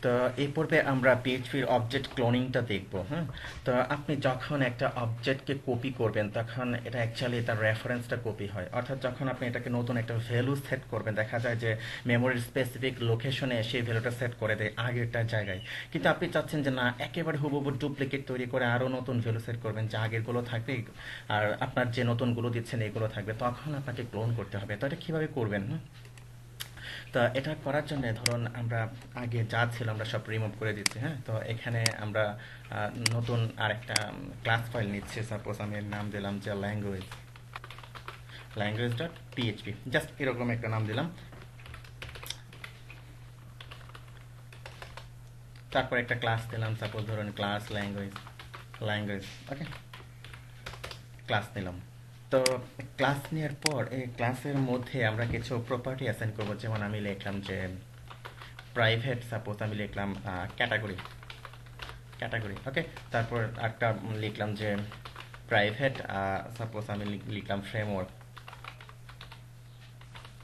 তো এই পর্বে আমরা পিএইচপির অবজেক্ট ক্লোনিংটা দেখব। হ্যাঁ, তো আপনি যখন একটা অবজেক্টকে কপি করবেন তখন এটা অ্যাকচুয়ালি তার রেফারেন্সটা কপি হয়, অর্থাৎ যখন আপনি এটাকে নতুন একটা ভ্যালু সেট করবেন দেখা যায় যে মেমোরির স্পেসিফিক লোকেশনে সেই ভ্যালুটা সেট করে দেয় আগেরটার জায়গায়। কিন্তু আপনি চাচ্ছেন যে না, একেবারে হুবহু ডুপ্লিকেট তৈরি করে আরও নতুন ভ্যালু সেট করবেন, যে আগেরগুলো থাকবে আর আপনার যে নতুনগুলো দিচ্ছেন এগুলো থাকবে, তখন আপনাকে ক্লোন করতে হবে। তো এটা কীভাবে করবেন? তো এটা করার জন্য ধরুন আমরা আগে যা ছিল আমরা সব রিমুভ করে দিচ্ছি। হ্যাঁ, তো এখানে আমরা নতুন আরেকটা ক্লাস ফাইল নিচ্ছি। সাপোজ আমি এর নাম দিলাম যে language, language dot PHP, just এরকম একটা নাম দিলাম। তারপর একটা ক্লাস দিলাম, সাপোজ ধরুন class language, language okay, class নিলাম। তো ক্লাস নেওয়ার পর এই ক্লাসের মধ্যে আমরা কিছু প্রপার্টি অ্যাসাইন করবো। যেমন আমি লিখলাম যে প্রাইভেট, সাপোজ আমি লিখলাম ক্যাটাগরি, ক্যাটাগরি ওকে। তারপর একটা লিখলাম যে প্রাইভেট, সাপোজ আমি লিখলাম ফ্রেমওয়ার্ক,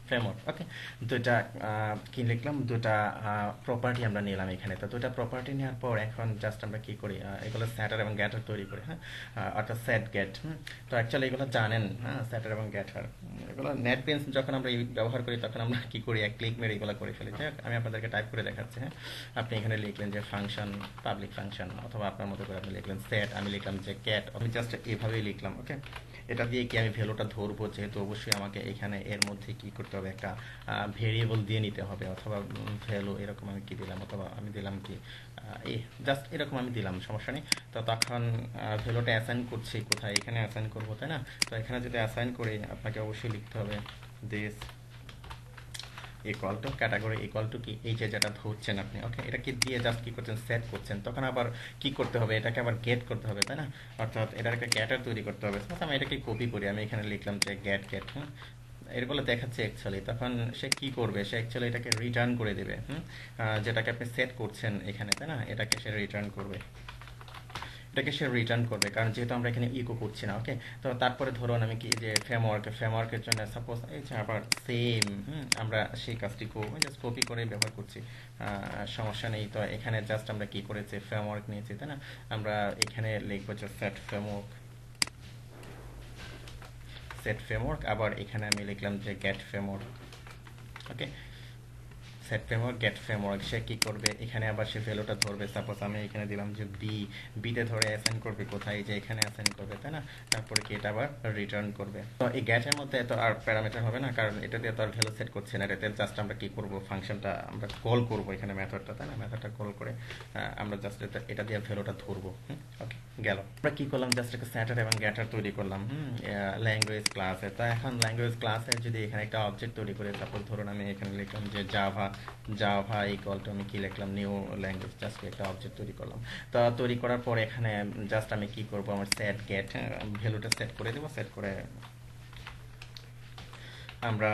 ফ্রেমওয়ার্ক ওকে। দুটা কি লিখলাম, দুটা প্রপার্টি আমরা নিলাম এখানে। তো দুটা প্রপার্টি নেওয়ার পর এখন জাস্ট আমরা কি করি, এগুলো স্যাটার এবং গ্যাটার তৈরি করি। হ্যাঁ, অর্থাৎ সেট গেট। তো অ্যাকচুয়ালি এগুলো জানেন, হ্যাঁ, স্যাটার এবং গ্যাটার এগুলো নেটবিনস যখন আমরা ব্যবহার করি তখন আমরা কি করি, এক ক্লিক মেরে এগুলো করে ফেলি। যাই হোক, আমি আপনাদেরকে টাইপ করে দেখাচ্ছি। হ্যাঁ, আপনি এখানে লিখলেন যে ফাংশন, পাবলিক ফাংশন, অথবা আপনার মতো করে আপনি লিখলেন সেট, আমি লিখলাম যে ক্যাট, আমি জাস্ট এভাবেই লিখলাম ওকে। এটা দিয়ে কি আমি ভ্যালুটা ধরবো, যেহেতু অবশ্যই আমাকে এখানে এর মধ্যে কি করতে হবে, একটা ভেরিয়েবল দিয়ে নিতে হবে, অথবা ভ্যালু এরকম আমি কি দিলাম, অথবা আমি দিলাম কি এই জাস্ট এরকম আমি দিলাম, সমস্যা নেই। তো তখন ভ্যালুটা অ্যাসাইন করছি কোথায়, এখানে অ্যাসাইন করবো তাই না? তো এখানে যদি অ্যাসাইন করি আপনাকে অবশ্যই লিখতে হবে this equal to category equal to কি, এই যে যেটা ধরছেন আপনি ওকে, এটা কি দিয়ে জাস্ট কি করছেন, সেট করছেন। তখন আবার কি করতে হবে, এটাকে আবার গেট করতে হবে তাই না? অর্থাৎ এটার একটা গ্যাটার তৈরি করতে হবে। আমি এটাকে কপি করি, আমি এখানে লিখলাম যে গ্যাট গেট। হ্যাঁ, এরগুলো দেখাচ্ছে অ্যাকচুয়ালি। তখন সে কি করবে, সে অ্যাকচুয়ালি এটাকে রিটার্ন করে দেবে। যেটাকে আপনি সেট করছেন এখানে তাই না, এটাকে সে রিটার্ন করবে, এটাকে সে রিটার্ন করবে, কারণ যেহেতু আমরা এখানে ইকো করছি না ওকে। তো তারপরে ধরুন আমি কি যে ফ্রেমওয়ার্ক, ফ্রেমওয়ার্কের জন্য সাপোজ এই যে আবার সেম, আমরা সেই কাজটি করবো, জাস্ট কপি করে ব্যবহার করছি, সমস্যা নেই। তো এখানে জাস্ট আমরা কি করেছি, ফ্রেমওয়ার্ক নিয়েছি তাই না, আমরা এখানে লিখবো যে সেট ফ্রেমওয়ার্ক, সেট ফ্রেমওয়ার্ক, আবার এখানে আমি লিখলাম যে গেট ফ্রেমওয়ার্ক ওকে। সেট ফ্রেমওয়ার্ক, গেট ফ্রেমওয়ার্ক, সে কি করবে, এখানে আবার সে ভ্যালুটা ধরবে। সাপোজ আমি এখানে দিলাম যে বি, বিতে ধরে অ্যাসাইন করবে কোথায়, যে এখানে অ্যাসাইন করবে তাই না। তারপরে কি এটা আবার রিটার্ন করবে। তো এই গ্যাটের মধ্যে তো আর প্যারামিটার হবে না, কারণ এটা দিয়ে তো আর ভ্যালু সেট করছে না, এটাতে জাস্ট আমরা কি করব, ফাংশনটা আমরা কল করব এখানে, মেথডটা তাই না, মেথডটা কল করে আমরা জাস্ট এটা দিয়ে ভ্যালুটা ধরবো। ওকে, গেল। আমরা কি করলাম, জাস্ট একটা স্যাটার এবং গ্যাটার তৈরি করলাম ল্যাঙ্গুয়েজ ক্লাসে। তো এখন ল্যাঙ্গুয়েজ ক্লাসে যদি এখানে একটা অবজেক্ট তৈরি করে, সাপোজ ধরুন আমি এখানে লিখলাম যে জাভা, জাভা ইকুয়াল টু আমি কি লিখলাম, নিউ ল্যাঙ্গুয়েজ, জাস্ট একটা অবজেক্ট তৈরি করলাম। তো তৈরি করার পর এখানে জাস্ট আমি কি করব, আমার সেট গেট ভ্যালুটা সেট করে দেবো, সেট করে আমরা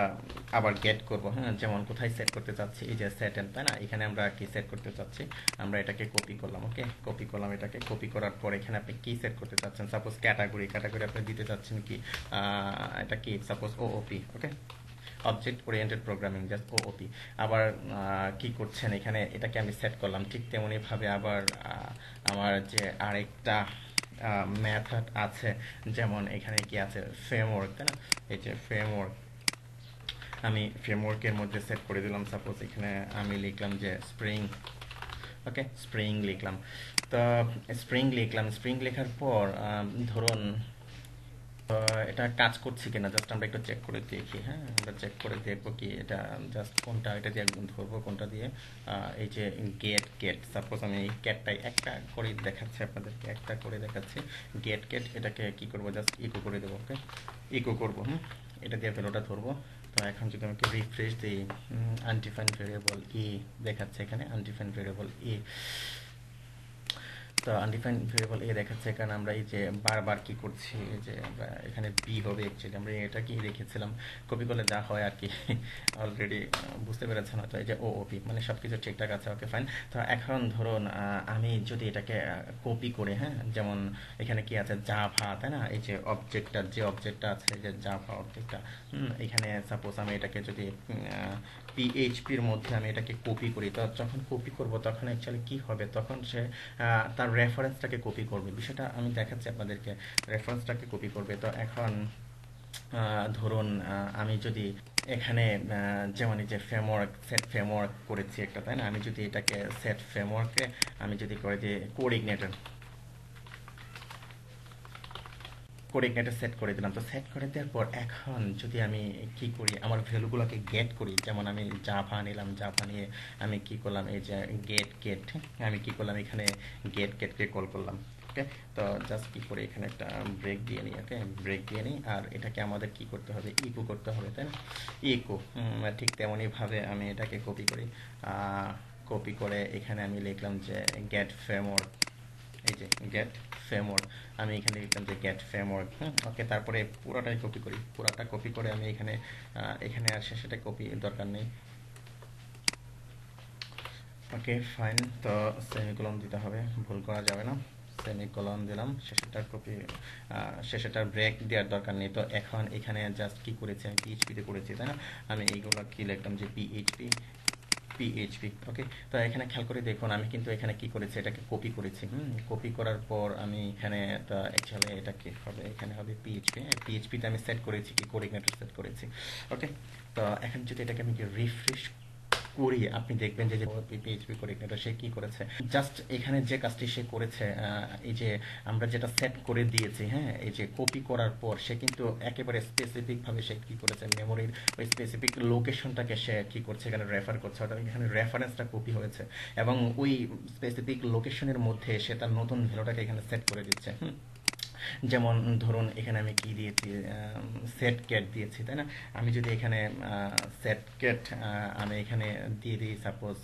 আবার গেট করব। হ্যাঁ, যেমন কোথায় সেট করতে চাচ্ছি, এই যে সেট এন্ড তাই না, এখানে আমরা কি সেট করতে চাচ্ছি, আমরা এটাকে কপি করলাম ওকে, কপি করলাম। এটাকে কপি করার পর এখানে আপনি কি সেট করতে চাচ্ছেন, সাপোজ ক্যাটাগরি, ক্যাটাগরি আপনি দিতে চাচ্ছেন কি এটা কি, সাপোজ ওওপি ওকে, object oriented programming, just OOP. আবার কি করছেন এখানে, এটাকে আমি সেট করলাম। ঠিক তেমনিভাবে আবার আমার যে আরেকটা মেথড আছে, যেমন এখানে কি আছে, ফ্রেমওয়ার্ক তাই না, এই যে ফ্রেমওয়ার্ক, আমি ফ্রেমওয়ার্কের মধ্যে সেট করে দিলাম। সাপোজ এখানে আমি লিখলাম যে স্প্রিং ওকে, স্প্রিং লিখলাম। তো স্প্রিং লিখলাম, স্প্রিং লেখার পর ধরুন এটা কাজ করছে কিনা জাস্ট আমরা একটু চেক করে দেখি। হ্যাঁ, আমরা চেক করে দেখবো কি এটা জাস্ট কোনটা, এটা দিয়ে একদম ধরবো কোনটা দিয়ে, এই যে গেট গেট, সাপোজ আমি এই গেটটাই একটা করে দেখাচ্ছি আপনাদেরকে, একটা করে দেখাচ্ছি। গেট গেট, এটাকে কি করবো, জাস্ট ইকো করে দেবো ওকে, ইকো করবো। এটা দিয়ে ভ্যালুটা ধরবো। তো এখন যদি আমাকে রিফ্রেশ দিই, আনডিফাইন্ড ভেরিয়েবল ই দেখাচ্ছে এখানে, আনডিফাইন্ড ভেরিয়েবল ই। তো আনডিফাইন্ড ভেরিয়েবল এ দেখাচ্ছে, কারণ আমরা এই যে বারবার কি করছি, এই যে আমরা এখানে বি হবে অ্যাকচুয়ালি আমরা এটা কি রেখেছিলাম, কপি করলে যা হয় আর কি অলরেডি বুঝতে পেরেছেন হয়তো। এই যে ওপি মানে সব কিছু ঠিকঠাক আছে, ওকে ফাইন। তো এখন ধরুন আমি যদি এটাকে কপি করে, হ্যাঁ, যেমন এখানে কি আছে জাভা, তাই না, এই যে অবজেক্টটা আছে, এই যে জাভা অবজেক্টটা, এখানে সাপোজ আমি এটাকে যদি পিএইচপির মধ্যে আমি এটাকে কপি করি, তো যখন কপি করব তখন অ্যাকচুয়ালি কি হবে, তখন সে তার রেফারেন্সটাকে কপি করবে। বিষয়টা আমি দেখাচ্ছি আপনাদেরকে, রেফারেন্সটাকে কপি করবে। তো এখন ধরুন আমি যদি এখানে যেমন এই যে ফ্রেমওয়ার্ক, সেট ফ্রেমওয়ার্ক করেছি একটা, তাই না, আমি যদি এটাকে সেট ফ্রেমওয়ার্কে আমি যদি করে যে কোঅর্ডিনেটর সেট করে দিলাম। তো সেট করে দেওয়ার পর এখন যদি আমি কি করি, আমার ভ্যালুগুলোকে গেট করি, যেমন আমি জাভা নিলাম, জাভা নিয়ে আমি কি করলাম, এই যে গেট আমি কি করলাম, এখানে গেটকে কল করলাম। ওকে, তো জাস্ট কি করে এখানে একটা ব্রেক দিয়ে নিই, ওকে, ব্রেক দিয়ে নিই। আর এটাকে আমাদের কি করতে হবে, ইকো করতে হবে, তাই না, ইকো। ঠিক তেমনইভাবে আমি এটাকে কপি করে এখানে আমি লিখলাম যে গেট ফ্রেমওয়ার্ক, এই যে গেট ফ্রেমওয়ার্ক, আমি এখানে লিখলাম যে গেট ফ্রেমওয়ার্ক। ওকে, তারপরে পুরাটা কপি করে আমি এখানে আর শেষেটা কপি দরকার নেই। ওকে ফাইন, তো সেমিকোলন দিতে হবে, ভুল করা যাবে না। সেমিকোলন দিলাম, শেষেটার ব্রেক দেওয়ার দরকার নেই। তো এখন এখানে জাস্ট কি করেছি, আমি পিএইচপিতে করেছি, তাই না, আমি এইগুলো কি লিখলাম যে পিএইচপি। ওকে, তো এখানে খেয়াল করে দেখুন আমি কিন্তু এখানে কি করেছি, এটাকে কপি করেছি। কপি করার পর আমি এখানে, তো অ্যাকচুয়ালি এটা কি হবে, এখানে হবে পিএইচপিতে আমি সেট করেছি কি কোঅর্ডিনেটর সেট করেছি। ওকে, তো এখন যদি এটাকে আমি রিফ্রেশ করি, আপনি দেখবেন যে পিএইচপি কোঅর্ডিনেটর সে কি করেছে, জাস্ট এখানে যে কাজটি সে করেছে, এই যে আমরা যেটা সেট করে দিয়েছি, হ্যাঁ, এই যে কপি করার পর সে কিন্তু একেবারে স্পেসিফিক ভাবে সে কি করেছে, মেমোরির ওই স্পেসিফিক লোকেশনটাকে সে কি করছে, এখানে রেফার করছে, অর্থাৎ এখানে রেফারেন্সটা কপি হয়েছে এবং ওই স্পেসিফিক লোকেশনের মধ্যে সে তার নতুন ভ্যালুটাকে এখানে সেট করে দিচ্ছে। যেমন ধরুন এখানে আমি কি দিয়েছি, সেট ক্যাট দিয়েছি, তাই না, আমি যদি এখানে সেট ক্যাট আমি এখানে দিয়ে দিই, সাপোজ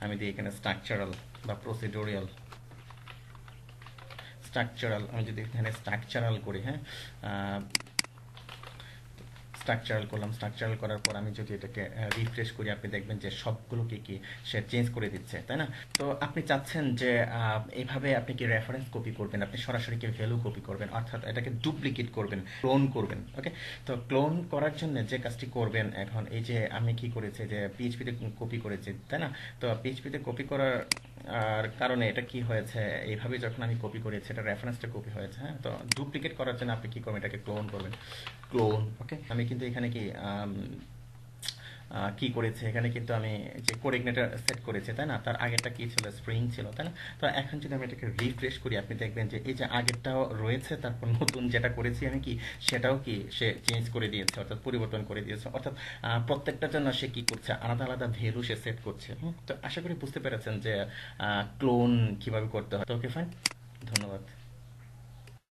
আমি দিই এখানে স্ট্রাকচারাল বা স্ট্রাকচারাল, আমি যদি এখানে স্ট্রাকচারাল করি, হ্যাঁ, স্ট্রাকচারাল করার পর আমি যদি এটাকে রিফ্রেশ করি, আপনি দেখবেন যে সবগুলোকে কি সে চেঞ্জ করে দিচ্ছে, তাই না। তো আপনি চাচ্ছেন যে এইভাবে আপনি কি রেফারেন্স কপি করবেন, আপনি সরাসরি কি ভ্যালু কপি করবেন, অর্থাৎ এটাকে ডুপ্লিকেট করবেন, ক্লোন করবেন। ওকে, তো ক্লোন করার জন্য যে কাজটি করবেন, এখন এই যে আমি কি করেছি, যে পিএইচপিতে কপি করেছি, তাই না, তো পিএইচপিতে কপি করার কারণে এটা কি হয়েছে, এইভাবে যখন আমি কপি করেছি এটা রেফারেন্সটা কপি হয়েছে। হ্যাঁ, তো ডুপ্লিকেট করার জন্য আপনি কি করবেন, এটাকে ক্লোন করবেন, ওকে, আমি কিন্তু এখানে কি করেছে, এখানে কিন্তু আমি যে কোঅর্ডিনেটর সেট করেছি, তাই না, তার আগেরটা কি ছিল, স্প্রিং ছিল, তাই না। তো এখন যদি আমি এটাকে রিফ্রেশ করি, আপনি দেখবেন যে এই যে আগেরটাও রয়েছে, তারপর নতুন যেটা করেছি আমি কি সেটাও কি সে চেঞ্জ করে দিয়েছে, অর্থাৎ পরিবর্তন করে দিয়েছে, অর্থাৎ প্রত্যেকটার জন্য সে কি করছে, আলাদা আলাদা ভ্যালু সে সেট করছে। তো আশা করি বুঝতে পেরেছেন যে ক্লোন কিভাবে করতে হয়। তো ওকে ফাইন, ধন্যবাদ।